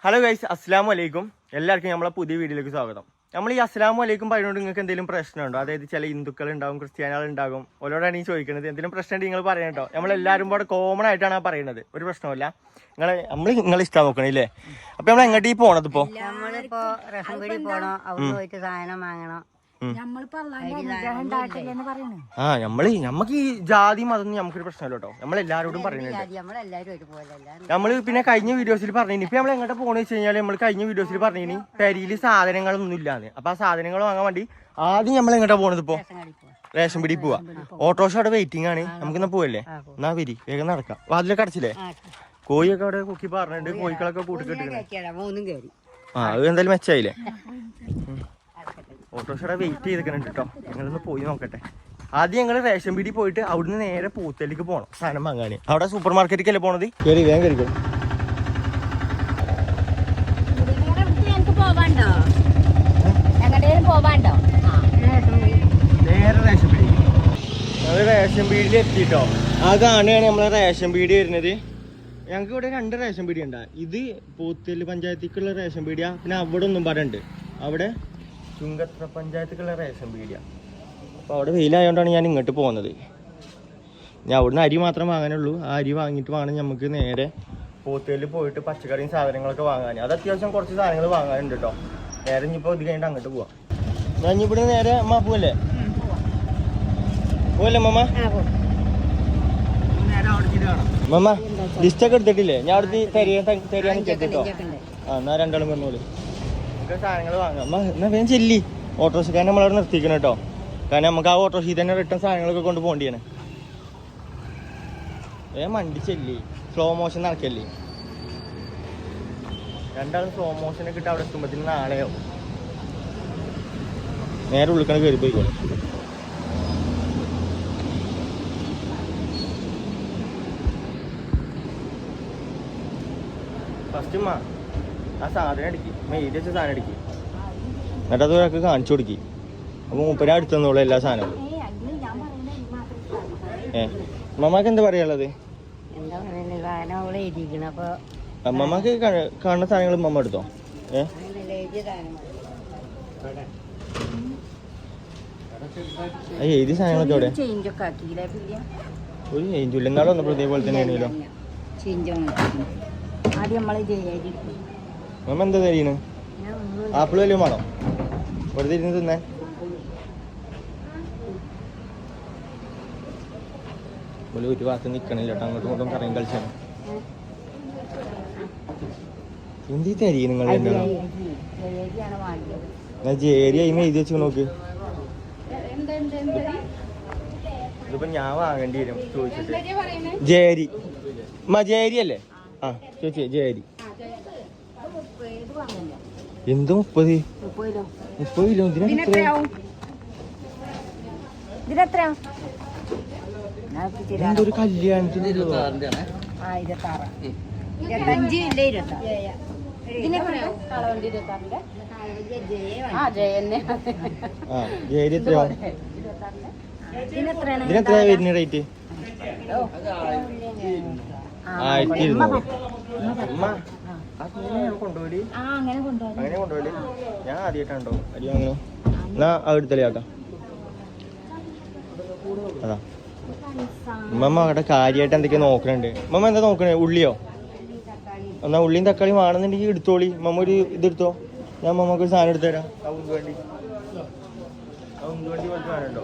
Hello guys, അസ്സലാമു അലൈക്കും. എല്ലാവർക്കും നമ്മളെ പുതിയ വീഡിയോയിലേക്ക് സ്വാഗതം. നമ്മൾ ഈ അസ്സലാമു അലൈക്കും പറയുന്നത് നിങ്ങൾക്ക് എന്തെങ്കിലും പ്രശ്നമുണ്ടോ? അതായത് ചില ഹിന്ദുക്കൾ ഉണ്ടാവും, ക്രിസ്ത്യാനികൾ ഉണ്ടാകും. ഓരോടാണ് ഈ ചോദിക്കുന്നത്. എന്തെങ്കിലും പ്രശ്നം ഉണ്ടെങ്കിൽ നിങ്ങൾ പറയണം കേട്ടോ. നമ്മളെല്ലാവരും കൂടെ കോമൺ ആയിട്ടാണ് പറയുന്നത്. ഒരു പ്രശ്നമില്ല. നിങ്ങൾ ഇഷ്ടം നോക്കണേ ഇല്ലേ? അപ്പൊ നമ്മൾ എങ്ങോട്ട് ഈ പോണത് ഇപ്പോ? നമ്മളിപ്പോ റേഷൻ പീടി പോണോ, അവിടെ പോയിട്ട് സാധനം വാങ്ങണം. നമ്മക്ക് ഈ ജാതി മതം നമുക്കൊരു പ്രശ്നമല്ല കേട്ടോ. നമ്മളെല്ലാരോടും പറയുന്നുണ്ട്. നമ്മള് പിന്നെ കഴിഞ്ഞ വീഡിയോസിൽ പറഞ്ഞു. ഇപ്പൊ നമ്മൾ എങ്ങോട്ട് പോണെന്ന് വെച്ച് കഴിഞ്ഞാൽ നമ്മൾ കഴിഞ്ഞ വീഡിയോസിൽ പറഞ്ഞു പെരിയില് സാധനങ്ങളൊന്നും ഇല്ലാന്ന്. അപ്പൊ ആ സാധനങ്ങൾ വാങ്ങാൻ വേണ്ടി ആദ്യം നമ്മൾ എങ്ങോട്ടാ പോണത്? ഇപ്പൊ റേഷൻ പീടി പോവാ. ഓട്ടോറിക്ഷ അവിടെ വെയിറ്റിംഗ് ആണ്. നമുക്കിന്നാ പോവല്ലേ? എന്നാ വരി, വേഗം നടക്കാം. വാതിലൊക്കെ അടച്ചില്ലേ? കോഴിയൊക്കെ അവിടെ കുക്കി പറഞ്ഞിട്ടുണ്ട്. കോഴികളൊക്കെ കൂട്ടിക്കെട്ടിട്ടുണ്ട്. അത് എന്തായാലും മെച്ചായില്ലേ? ഓട്ടോറിക്ഷ വെയിറ്റ് ചെയ്തിട്ടുണ്ട് കേട്ടോ. ഞങ്ങളൊന്ന് പോയി നോക്കട്ടെ. ആദ്യം ഞങ്ങൾ റേഷൻ പീടി പോയിട്ട് അവിടുന്ന് നേരെ പൂത്തേലേക്ക് പോകണം സാധനം വാങ്ങാൻ. അവിടെ സൂപ്പർ മാർക്കറ്റിലേക്കല്ലേ പോണത്? കയറി വേഗം കയറിക്കോ. നേരെ റേഷൻ പീടി. ഞങ്ങൾ റേഷൻ പീടിയിൽ എത്തിട്ടോ. അതാണ് നമ്മളെ റേഷൻ പീടി വരുന്നത്. ഞങ്ങൾക്ക് ഇവിടെ 2 റേഷൻ പീടി ഉണ്ടാ. ഇത് പൂത്തേല് പഞ്ചായത്തിക്കുള്ള റേഷൻ പീടിയാ. പിന്നെ അവിടെ ഒന്നും പറയുന്നുണ്ട്. അവിടെ ചുങ്കത്ര പഞ്ചായത്തുള്ള റേഷൻ പീടിയ. അപ്പോൾ അവിടെ വെയിലായതുകൊണ്ടാണ് ഞാൻ ഇങ്ങോട്ട് പോകുന്നത്. ഞാൻ അവിടുന്ന് അരി മാത്രം വാങ്ങാനുള്ളൂ. ആ അരി വാങ്ങിയിട്ട് വേണം നമുക്ക് നേരെ പോത്തേലിൽ പോയിട്ട് പച്ചക്കറിയും സാധനങ്ങളൊക്കെ വാങ്ങാൻ. അത് അത്യാവശ്യം കുറച്ച് സാധനങ്ങൾ വാങ്ങാനുണ്ട് കേട്ടോ. നേരെ ഇനിയിപ്പോൾ ഇത് കഴിഞ്ഞിട്ട് അങ്ങോട്ട് പോവാം. ഞാൻ ഇവിടെ നേരെ അമ്മ പോവല്ലേ? പോവല്ലേ മമ്മ? മമ്മ ലിസ്റ്റൊക്കെ എടുത്തിട്ടില്ലേ? ഞാൻ അവിടുത്തെ തരിയാൻ കേട്ടോ. എന്നാ രണ്ടാളും വന്നോളൂ. സാധനങ്ങൾ വാങ്ങാം. എന്നാ വേഗം ചെല്ലി. ഓട്ടോറിക്ഷക്കാരൻ നമ്മളവിടെ നിർത്തിക്കണം കേട്ടോ. കാരണം നമുക്ക് ആ ഓട്ടോറിക്ഷയിൽ തന്നെ റിട്ടേൺ സാധനങ്ങളൊക്കെ കൊണ്ട് പോകേണ്ടിയാണ്. വേഗം വണ്ടി ചെല്ലി. സ്ലോ മോഷൻ നടക്കല്ലേ. രണ്ടാളും സ്ലോ മോഷനൊക്കെ ഇട്ട് അവിടെ എത്തുമ്പോഴത്തേന് നാളെയോ നേരെ ഉള്ളിക്കണ കയറി പോയിക്കോളൂ. ഫസ്റ്റ് ആ സാധനം അടിക്കും. മെയ്തി വെച്ച സാധനം അടിക്കും. എന്നിട്ട് അത് ഒരാൾക്ക് കാണിച്ചു കൊടുക്കി. അപ്പൊ മൂപ്പര അടുത്തന്നോളൂ എല്ലാ സാധനവും. അമ്മമ്മക്ക് എന്താ പറയാനുള്ളത്? അമ്മമ്മക്ക് കാണുന്ന സാധനങ്ങൾ അമ്മമ്മ എടുത്തോ. ഏത് സാധനങ്ങളൊക്കെ അവിടെ ഒരു ചേഞ്ചില്ല. എന്നാലും വന്നപ്പോൾ ഇതേപോലെ തന്നെയാണല്ലോ. അമ്മ എന്താ തരീണ്? ആപ്പിൾ വല്ലതും വേണോ? വെറുതെ ഇരുന്ന് തിന്നാൻ. ഒരു ഭാഗത്ത് നിക്കണില്ല കേട്ടോ. അങ്ങോട്ടും ഇങ്ങോട്ടും കറയും കളിച്ചാണ്. എന്ത് തരി നിങ്ങൾ ജേരി അതിന് എഴുതി വെച്ച് നോക്ക്. ഇതിപ്പോ ഞാൻ വാങ്ങേണ്ടി വരും ചോദിച്ചിട്ട്. ജേരി ജേരി അല്ലേ? ആ ചോദിച്ചേ ജേരി. എന്ത് 30 കിലോ? എന്തൊരു കല്യാണത്തിന് ഇതിനെത്രയാ വരുന്ന റേറ്റ്? 1200. കൊണ്ടുപോയി അങ്ങനെ കൊണ്ടുപോയി. ഞാൻ ആദ്യമായിട്ടാണ്ടോ അരി വാങ്ങണോ? എന്നാ അവിടുത്തെ ആക്കാം. അതാ ഉമ്മ അവിടെ കാര്യമായിട്ട് എന്തൊക്കെയാ നോക്കണുണ്ട്. ഉമ്മ എന്താ നോക്കണേ? ഉള്ളിയോ? എന്നാ ഉള്ളിയും തക്കാളിയും വേണമെന്നുണ്ടെങ്കിൽ എടുത്തോളി. മമ്മ ഒരു ഇതെടുത്തോ. ഞാൻ മമ്മക്ക് ഒരു സാധനം എടുത്തു തരാം. ഉന്തുവണ്ടി പോലത്തെ സാധനമുണ്ടോ?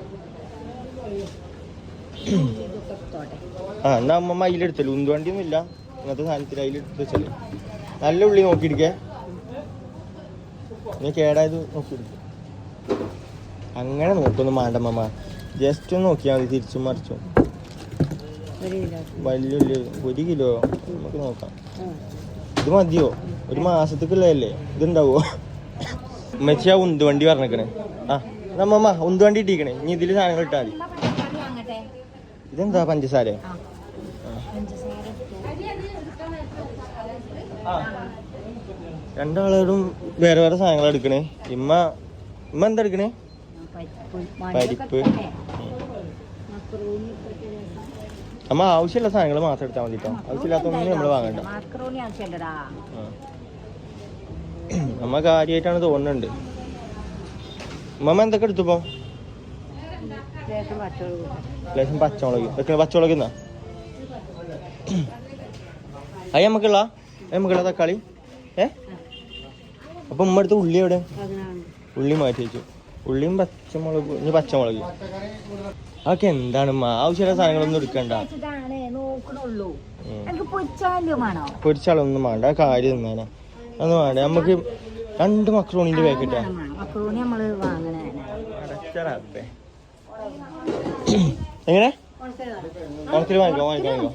എന്നാ അമ്മമ്മ അതിലെടുത്തല്ലോ. ഉന്തുവണ്ടിയൊന്നും ഇല്ല അങ്ങനത്തെ സാധനത്തിൽ. അതിലെടുത്ത് വെച്ചല്ലേ. നല്ല ഉള്ളി നോക്കിയിരിക്കേ. നീ കേടായത് നോക്കിയെടുക്കും. അങ്ങനെ നോക്കൊന്നും വേണ്ടമ്മ. ജസ്റ്റ് ഒന്ന് നോക്കിയാൽ മതി. തിരിച്ചും മറിച്ചും. വലിയ ഉള്ളി 1 കിലോ നമുക്ക് നോക്കാം. ഇത് മതിയോ? ഒരു മാസത്തേക്കുള്ളതല്ലേ? ഇതുണ്ടാവോ? മെച്ചിയാ ഉന്തുവണ്ടി പറഞ്ഞേക്കണേ. ആ നമ്മമ്മ ഉന്തുവണ്ടി ഇട്ടിരിക്കണേ. ഇനി ഇതിൽ സാധനങ്ങൾ ഇട്ടാൽ മതി. ഇതെന്താ പഞ്ചസാര? രണ്ടാളോടും വേറെ വേറെ സാധനങ്ങൾ എടുക്കണേ. ഇമ്മ എന്താ എടുക്കണേ? പരിപ്പ്. അമ്മ ആവശ്യമുള്ള സാധനങ്ങൾ മാത്രം എടുത്താൽ മതി കേട്ടോ. ആവശ്യമില്ലാത്തൊന്നും നമ്മൾ വാങ്ങണ്ട. അമ്മ കാര്യമായിട്ടാണ് തോന്നുന്നുണ്ട്. അമ്മ എന്തൊക്കെ എടുത്തുപ്പോ? ലേശം പച്ചമുളക് വെക്കണ പച്ചമുളക് എന്നാ അയ്യ നമുക്കുള്ള തക്കാളി. അപ്പൊ ഉമ്മ എടുത്ത് ഉള്ളി എവിടെ? ഉള്ളി മാറ്റി വെച്ചു. ഉള്ളിയും പച്ചമുളക്. ഇനി പച്ചമുളക് അതൊക്കെ എന്താണ് ആവശ്യമുള്ള സാധനങ്ങളൊന്നും എടുക്കണ്ട. പൊരിച്ചാളൊന്നും വേണ്ട. ആ കാര്യം തിന്നാനാ അതൊന്നും വേണ്ട. നമുക്ക് 2 മക്രോണിന്റെ പാക്കറ്റാ. എങ്ങനെ ഉണക്കല് വാങ്ങിക്കോ.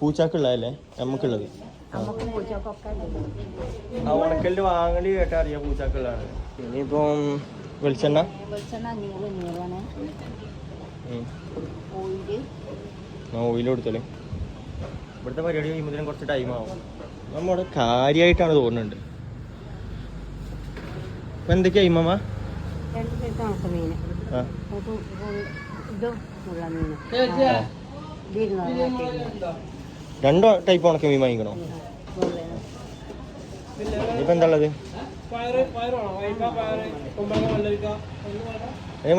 പൂച്ചാക്കുള്ളതല്ലേ നമുക്കുള്ളത്. ആ ഉണക്കലിന്റെ വാങ്ങല് കേട്ടാ അറിയാം പൂച്ചാക്കുള്ളതാണ്. ഇനിയിപ്പം വെളിച്ചെണ്ണ ഓയിൽ കൊടുത്തല്ലേ. ഇവിടുത്തെ പരിപാടി കഴിയുമ്പോഴത്തേനും കുറച്ച് ടൈം ആവും. നമ്മുടെ കാര്യമായിട്ടാണ് തോന്നുന്നുണ്ട്. ഇപ്പൊ എന്തൊക്കെയാ ഇമ്മ? രണ്ടോ ടൈപ്പ് ഉണക്ക മീൻ വാങ്ങിക്കണോ? ഇനിയിപ്പോ എന്താ ഉള്ളത്?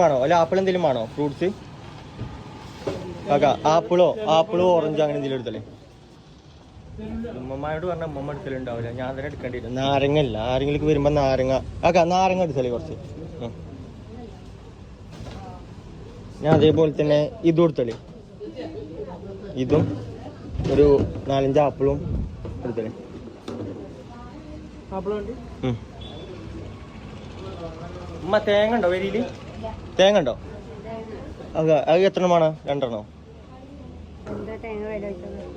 വേണോ? അല്ല ആപ്പിൾ എന്തെങ്കിലും വേണോ? ഫ്രൂട്ട്സ് ആപ്പിളോ ഓറഞ്ചോ അങ്ങനെ എന്തെങ്കിലും എടുത്തല്ലേ. ഉമ്മമാരോട് പറഞ്ഞാൽ ഉമ്മ എടുക്കലുണ്ടാവില്ല. ഞാൻ തന്നെ എടുക്കേണ്ടി വരും. നാരങ്ങല്ല ആരെങ്കിലും വരുമ്പോ നാരങ്ങ നാരങ്ങ എടുത്തല്ലേ കുറച്ച്. ഞാൻ അതേപോലെ തന്നെ ഇതും എടുത്തല്ലേ. ഇതും ഒരു 4-5 ആപ്പിളും എടുത്തല്ലേ. ഉമ്മ തേങ്ങ ഉണ്ടോ വരിയില്? തേങ്ങ ഉണ്ടോ? അത് എത്ര വേണോ? 2 എണ്ണോ?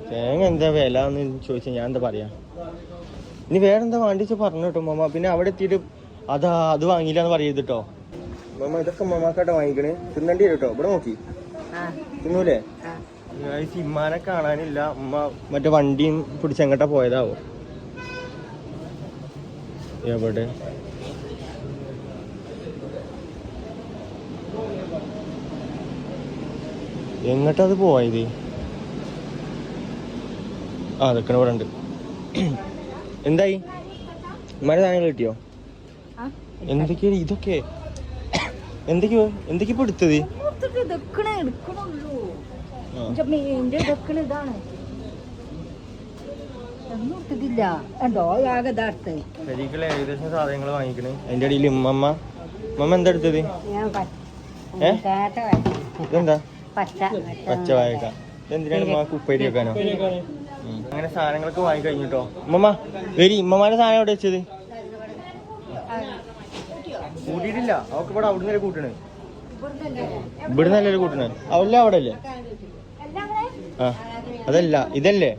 തേങ്ങ എന്താ വില എന്ന് ചോദിച്ചാൽ ഞാൻ എന്താ പറയാ. ഇനി വേറെന്താ വേണ്ടിച്ച് പറഞ്ഞു കേട്ടോ ഉമ്മ. പിന്നെ അവിടെ എത്തിയിട്ട് അത് വാങ്ങിയില്ലാന്ന് പറയരുത് കേട്ടോ. ഉമ്മ ഇതൊക്കെ ഉമ്മമാക്കാട്ടെ വാങ്ങിക്കണേ. തിന്നണ്ടി വരും കേട്ടോ. ഇവിടെ നോക്കി തിന്നൂലേ? ഇമ്മാനെ കാണാനില്ല. ഉമ്മ മറ്റേ വണ്ടിയും പിടിച്ച് എങ്ങോട്ടാ പോയതാവോ? എവിടെ? എങ്ങോട്ടത് പോയത്? അതൊക്കെ ഇവിടെ ഉണ്ട്. എന്തായി ഉമ്മാരെ സാധനങ്ങൾ കിട്ടിയോ? എന്തൊക്കെയാ ഇതൊക്കെ? എന്തൊക്കെയോ ഇപ്പൊ എടുത്തത്? ഏകദേശം സാധനങ്ങൾ വാങ്ങിക്കണേ. അതിന്റെ ഇടയിൽ ഉമ്മ എന്താ എടുത്തത്? ഇതെന്താ? പച്ച വാഴക്ക. എന്തിനാണ് ഉമ്മക്ക് ഉപ്പേരി വെക്കാനോ? അങ്ങനെ സാധനങ്ങളൊക്കെ വാങ്ങി കഴിഞ്ഞിട്ടോ. ഉമ്മ ഉമ്മമാരുടെ സാധനം എവിടെ വെച്ചത്? കൂട്ടിയിട്ടില്ല. അവർക്ക് ഇവിടെ അവിടെ നിന്നല്ലേ കൂട്ടണേ. ഇവിടെ നല്ലൊരു കൂട്ടണേ. അവല്ലേ അവിടെ അല്ലേ? ആ അതല്ല ഇതല്ലേ?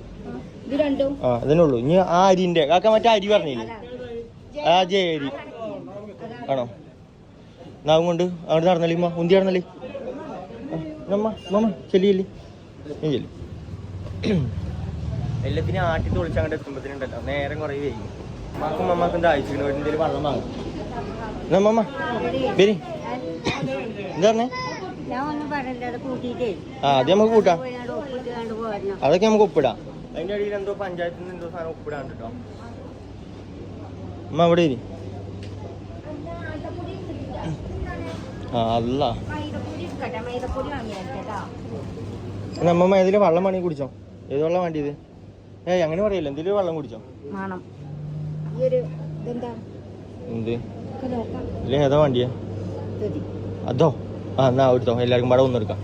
ആ അതന്നെ ഉള്ളു. ഇനി ആ അരിന്റെ കാക്ക മറ്റേ അരി പറഞ്ഞില്ലേ? ആ അരി ആണോ? നാവും കൊണ്ട് അവിടെ നടന്നല്ലേ ഉമ്മ? ഉന്തി നടന്നല്ലേ? ചെല്ലിയല്ലേ? നീ ചെല്ലി. എല്ലാത്തിനും ആട്ടി തൊളിച്ച് അങ്ങോട്ട് എത്തുമ്പോഴത്തേനുണ്ടല്ലോ നേരം കുറേ വൈകി. അമ്മക്കും അമ്മക്കും എന്താ അയച്ചു എന്തെങ്കിലും വെള്ളം വാങ്ങും. നമ്മ വരി എന്താ പറഞ്ഞേ? ആ അത് നമുക്ക് കൂട്ടാം. അതൊക്കെ നമുക്ക് ഒപ്പിടാം. അതിന്റെ അടിയിൽ എന്തോ പഞ്ചായത്തിൽ നിന്ന് എന്തോ സാധനം ഒപ്പിടാണ്ട് കേട്ടോ. അമ്മ അവിടെ ഇരി. ആ അല്ല നമ്മ ഏതിലും വെള്ളം വേണമെങ്കിൽ കുടിച്ചോ. ഏത് വെള്ളം വേണ്ടിയത്? അങ്ങനെ പറയല്ലോ. എന്തെങ്കിലും വെള്ളം കുടിച്ചോ. എന്ത് ഇല്ലേ? ഏതാ വേണ്ടിയേ? അതോ? ആ എന്നാ എടുത്തോ. എല്ലാവർക്കും പടം ഒന്നും എടുക്കാം.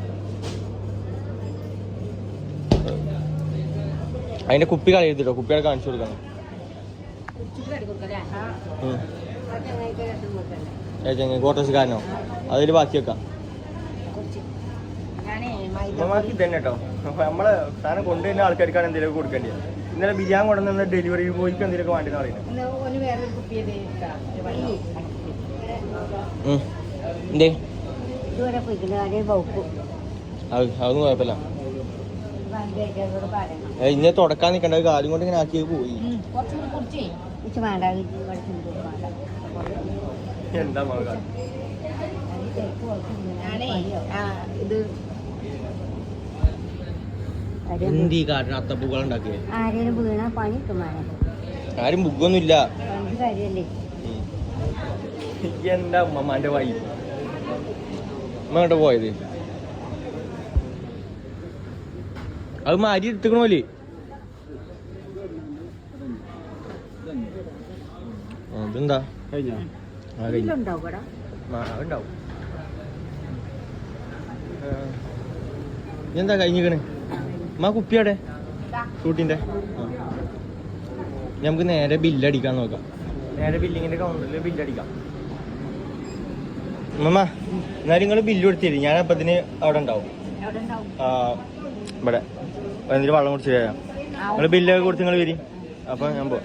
അതിന്റെ കുപ്പി കളയരുതോ. കുപ്പികളെ കാണിച്ചു കൊടുക്കണം. കോട്ടസുകാരനോ? അതിൽ ബാക്കി വെക്കാം. ഉമ്മമാക്ക് ഇതന്നെ കേട്ടോ. നമ്മളെ സാധനം കൊണ്ടുവരുന്ന ആൾക്കാർക്കാണ് എന്തെങ്കിലും കൊടുക്കേണ്ടത്. ഇന്നലെ ബിരിയാണി കൊണ്ടുവന്ന ഡെലിവറി ബോയ്ക്ക് എന്തെങ്കിലുമൊക്കെ വേണ്ടി പറയുന്നത്. എന്തേ അതൊന്നും കുഴപ്പമില്ല. ഇന്നെ തുടക്കാൻ നിൽക്കണ്ട. കാര്യം കൊണ്ട് ഇങ്ങനെ ആക്കി പോയി. എന്താ എന്ത് ഈ കാട്ടിന് അത്തപ്പൂക്കൾ ഉണ്ടാക്കിയേ? ആരും ബുക്കൊന്നുമില്ല. കാര്യല്ലേ എന്താ ഉമ്മമാന്റെ വൈബ് ഉമ്മ അങ്ങോട്ട് പോയത് അത് മാരി എടുത്തുക്കണോല് അതെന്താ ഉണ്ടാവും എന്താ കഴിഞ്ഞിക്കണ് ഉമ്മ കുപ്പിയോടെ ഫ്രൂട്ടിന്റെ നമുക്ക് നേരെ ബില്ലടിക്കാൻ നോക്കാം നേരെ ബില്ലിങ്ങിന്റെ കൗണ്ടറിൽ ബില്ലടിക്കാം ഉമ്മ എന്നാലും നിങ്ങൾ ബില്ല് കൊടുത്തിരി ഞാൻ അപ്പത്തിന് അവിടെ ഉണ്ടാവും ഇവിടെ എന്നിട്ട് വെള്ളം കുടിച്ച് തരാം നിങ്ങൾ ബില്ലൊക്കെ കൊടുത്ത് നിങ്ങൾ വരി അപ്പൊ ഞാൻ പോവാം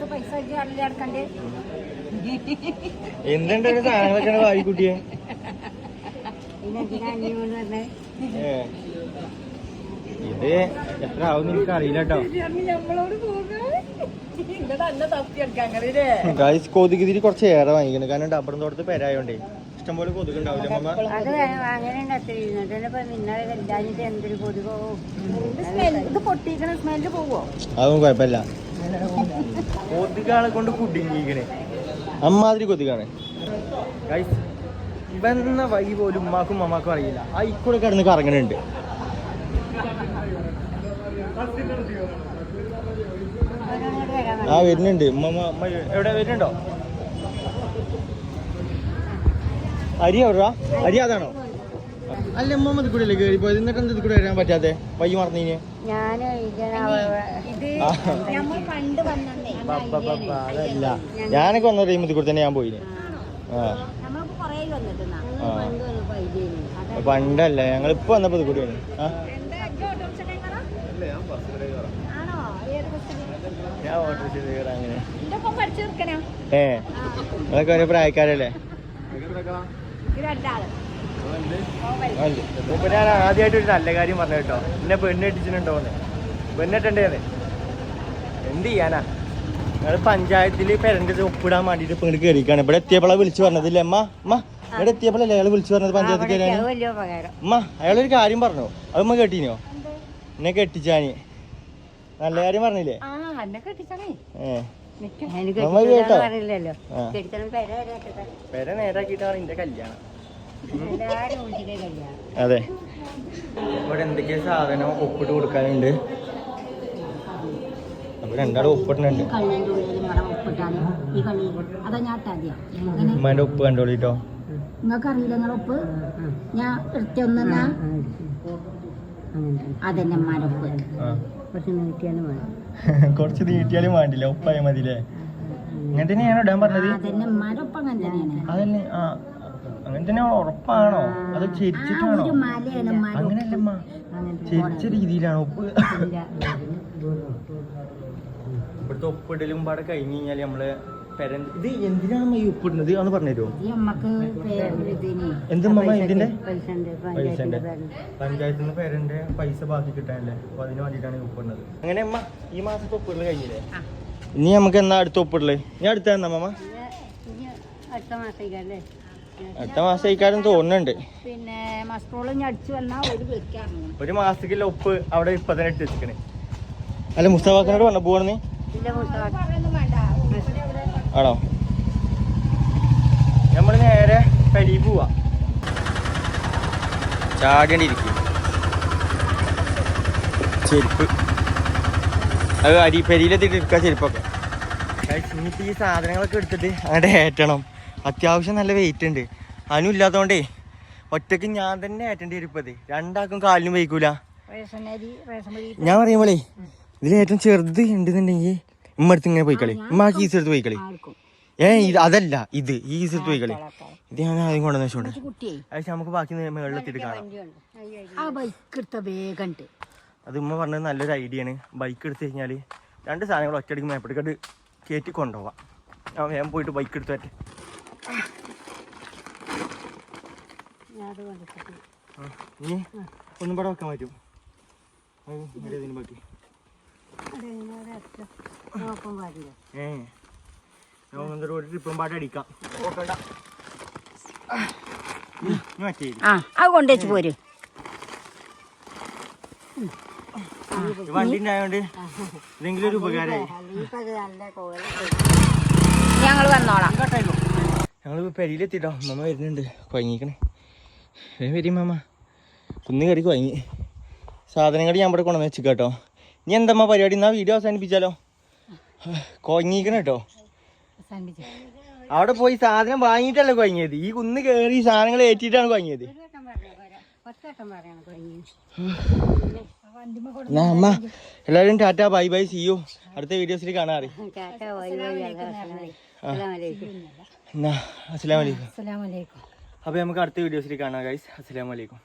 എന്തുണ്ട് സാധനങ്ങളൊക്കെ വായിക്കുട്ടിയെ ഇത് എത്ര ആവുന്ന എനിക്ക് അറിയില്ല കേട്ടോ കൊതുക് തിരി കുറച്ച് ഏറെ വാങ്ങിക്കണം കാരണം ഡബറും തോട്ടത്ത് പെരായോണ്ടേ ഇഷ്ടംപോലെ കൊതുക് ഉണ്ടാവില്ല അമ്മ അതൊന്നും കുഴപ്പമില്ല കൊതുകാളെ കൊണ്ട് കുടുങ്ങിക്കണേ അമ്മാതിരി കൊതുകാണ് ഇവന്ന വഴി പോലും ഉമ്മാക്കും അമ്മാക്കും അറിയില്ല ആ ഇക്കൂടെ കിടന്ന് കറങ്ങണുണ്ട് ആ വരുന്നുണ്ട് എവിടെ വരുന്നുണ്ടോ അരി എവിടാ അരി അതാണോ അല്ല ഉമ്മ ഇത് കൂടെ അല്ലേ കയറി പോയത് എന്നിട്ട് എന്ത് കൂടെ വരാൻ പറ്റാതെ വൈകി മറന്നീന് അതല്ല ഞാനൊക്കെ വന്ന ടൈം കൂടെ തന്നെ ഞാൻ പോയിന് പണ്ടല്ല ഞങ്ങൾ ഇപ്പൊ വന്നപ്പോ ഇത് കൂടെയാണ് ഞാൻ ഓട്ടോറിക്ഷ കയറാം അങ്ങനെ നിങ്ങളൊക്കെ ഓരോ പ്രായക്കാരല്ലേ ഇപ്പൊ ഞാൻ ആദ്യമായിട്ട് ഒരു നല്ല കാര്യം പറഞ്ഞു കേട്ടോ എന്നെ പെണ്ണെട്ടിച്ചിട്ടുണ്ടോന്ന് പെണ്ണെട്ടണ്ടേന്ന് എന്ത് ചെയ്യാനാ ഞങ്ങള് പഞ്ചായത്തില് പെരന്റെ ഒപ്പിടാൻ വേണ്ടിട്ട് ഇപ്പൊ ഇങ്ങോട്ട് കയറിക്കാണ് ഇവിടെ എത്തിയപ്പോഴാണ് വിളിച്ചു പറഞ്ഞതില്ലേ അമ്മ ഇവിടെ എത്തിയപ്പോഴല്ലേ അയാൾ വിളിച്ചു പറഞ്ഞത് പഞ്ചായത്തിൽ കയറാൻ അമ്മ അയാളൊരു കാര്യം പറഞ്ഞു അത് ഉമ്മ കേട്ടീനോ എന്നെ കെട്ടിച്ചാന് നല്ല കാര്യം പറഞ്ഞില്ലേ പെര നേരാക്കിയിട്ടാണ് എന്റെ കല്യാണം അതെ ഇവിടെ എന്തൊക്കെയാ സാധനം ഒപ്പിട്ട് കൊടുക്കാനുണ്ട് അപ്പൊ രണ്ടാളും ഒപ്പിടുന്നുണ്ട് ഉമ്മാന്റെ ഒപ്പ് കണ്ടോളിട്ടോ നിങ്ങൾക്ക് അറിയില്ല നിങ്ങളെ ഒപ്പ് ഞാൻ എടുത്തൊന്നാ അതന്നെ ഉമ്മാന്റെ ഒപ്പ് കുറച്ച് നീട്ടിയാലും വേണ്ടില്ല ഒപ്പായ മതില്ലേ അങ്ങനെ തന്നെയാണോ ഇടാൻ പറഞ്ഞത് അതല്ലേ ആ അങ്ങനെ തന്നെ ഉറപ്പാണോ അത് ചെരിച്ചിട്ടാണോ അങ്ങനെയല്ലമ്മ ചെരിച്ച രീതിയിലാണോ ഒപ്പ് ഇവിടുത്തെ ഒപ്പിടലും പാടെ കഴിഞ്ഞ് കഴിഞ്ഞാല് നമ്മള് ഇത് എന്തിനാണ് ഈ ഒപ്പിടുന്നത് എന്ന് പറഞ്ഞുതരുമോ എന്തമ്മ ഇതിന്റെ പൈസന്റെ പഞ്ചായത്തിൽ നിന്ന് പേരന്റെ പൈസ ബാക്കി കിട്ടാനല്ലേ അപ്പൊ അതിന് വേണ്ടിട്ടാണ് ഒപ്പിടുന്നത് അങ്ങനെ അമ്മ ഈ മാസത്തെ ഒപ്പിടല് കഴിഞ്ഞില്ലേ ഇനി നമുക്ക് എന്നാ അടുത്ത ഒപ്പിടല് ഞാൻ അടുത്ത എന്നാ അമ്മ അടുത്ത മാസം കഴിക്കാരും തോന്നുന്നുണ്ട് പിന്നെ ഒരു മാസത്തേക്കുള്ള ഒപ്പ് അവിടെ ഇപ്പൊ തന്നെ ഇട്ട് വെച്ചിക്കണേ അല്ല മുസ്തഫാക്കിനോട് പറഞ്ഞ പോവാണെന്ന് ആണോ നമ്മള് നേരെ പരി പോവാ ചാടേണ്ടിയിരിക്കും ചെരുപ്പ് അത് പെരിയിലെത്തിട്ട് എടുക്കുക ചെരുപ്പൊക്കെ ഇനിയിപ്പോൾ ഈ സാധനങ്ങളൊക്കെ എടുത്തിട്ട് അങ്ങോട്ട് ഏറ്റണം അത്യാവശ്യം നല്ല വെയിറ്റ് ഉണ്ട് അതിനും ഇല്ലാത്തതുകൊണ്ടേ ഒറ്റക്ക് ഞാൻ തന്നെ ഏറ്റേണ്ടി വരും ഇപ്പത് രണ്ടാക്കും കാലിനും വയ്ക്കൂല ഞാൻ പറയുമ്പോളേ ഇതിലേറ്റവും ചെറുത് ഉണ്ടെന്നുണ്ടെങ്കിൽ ഉമ്മ അടുത്ത് ഇങ്ങനെ പോയിക്കളി ഉമ്മ ആ കീസ് എടുത്ത് പോയിക്കളി ഇത് അതല്ല ഇത് ഈ കീസ് എടുത്ത് പോയിക്കളി ഇത് ഞാൻ ആദ്യം കൊണ്ടുവന്ന് വെച്ചോണ്ട് പക്ഷെ നമുക്ക് ബാക്കി വെള്ളത്തിട്ട് കാണാം അത് ഉമ്മ പറഞ്ഞത് നല്ലൊരു ഐഡിയ ആണ് ബൈക്ക് എടുത്ത് കഴിഞ്ഞാൽ രണ്ട് സാധനങ്ങൾ ഒറ്റയടിക്ക് മേപ്പടിക്കട്ട് കയറ്റി കൊണ്ടുപോവാം ഞാൻ വേഗം പോയിട്ട് ബൈക്ക് എടുത്ത് പറ്റേ ഇനി ഒന്നും പാടെ വെക്കാൻ പറ്റും ഇതിന് ബാക്കി ഒരു ട്രിപ്പും പാട്ട് അടിക്കാം അത് കൊണ്ടുവച്ച് പോരും വണ്ടി ഉണ്ടായോണ്ട് എന്തെങ്കിലും ഒരു ഉപകാരമായി ഞങ്ങൾ വന്ന വന്നോളാം. ഞങ്ങൾ പെരിയിലെത്തിട്ടോ. അമ്മ വരുന്നുണ്ട്. കുഴങ്ങിക്കണേ. വേഗം വരും മാമ. കുന്ന് കയറി കുഴങ്ങി. സാധനങ്ങൾ ഞാൻ ഇവിടെ കൊണ്ടുവന്ന് വെച്ചു കേട്ടോ. ഇനി എന്തമ്മ പരിപാടി? എന്നാ വീഡിയോ അവസാനിപ്പിച്ചാലോ? കുഴങ്ങിക്കണം കേട്ടോ. അവിടെ പോയി സാധനം വാങ്ങിയിട്ടല്ല കുഴങ്ങിയത്. ഈ കുന്ന് കയറി സാധനങ്ങൾ ഏറ്റിട്ടാണ് കുഴങ്ങിയത്. എന്നാ അമ്മ എല്ലാവരും tata bye bye see you. അടുത്ത വീഡിയോസിൽ കാണാറ്. എന്നാ അസ്സലാമു അലൈക്കും. അപ്പൊ നമുക്ക് അടുത്ത വീഡിയോസിൽ കാണാം ഗൈസ്. അസ്സലാമു അലൈക്കും.